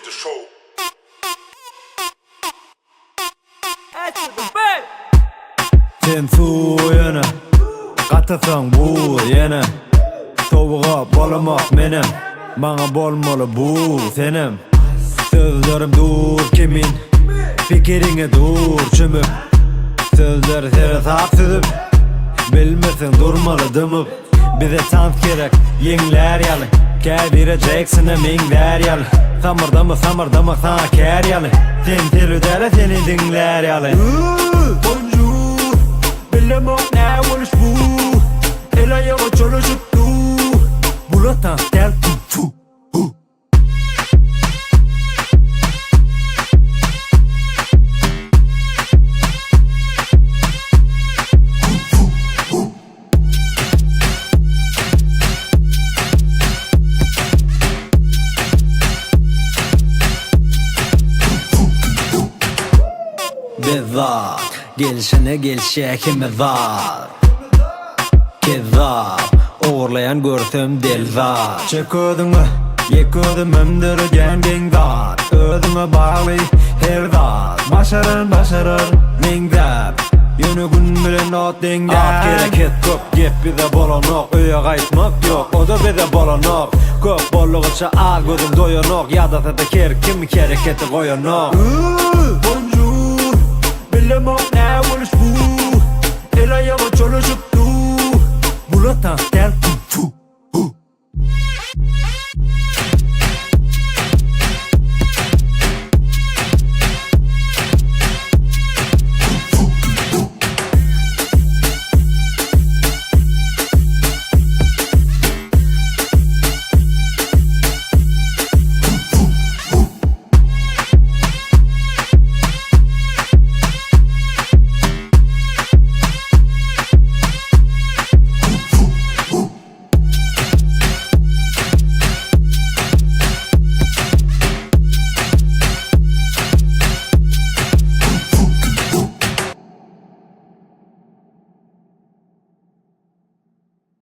the show. Sen suyana Qatasang bu yana Tovuğa bolamak menem Bana bolmalı bu senem Sözlerim dur kimin Fikirine dur çümüp Sözleri sere sapsızıp Bilmesin durmalı dımıp Bize sans gerek Yengler yalı Kedireceksin mingler yalı Samırdama sana ker yalı Sen telüdele seni dinler yalı Bonjour Bilemok ne oluş bu Elaya o çoluşup du Bulatan tel Kungfu Bizzat Gelişine gelişe kimi var Kezzap Uğurlayan görsem delzat Çek ödünü Yek ödüm ömdürgen gengzat Ödüme bağlı her zat Başarır mengzat Yönü gün bilen ot dengzat At gereket köp gep bize bolanok Öye kaytmak yok o da bize bolanok Köp bolluğuça az gözüm doyanok Ya da sada ker kim kereketi koyanok Bonjour Bilemok ne oluş bu Elaya o çoluşup du Bulatan tel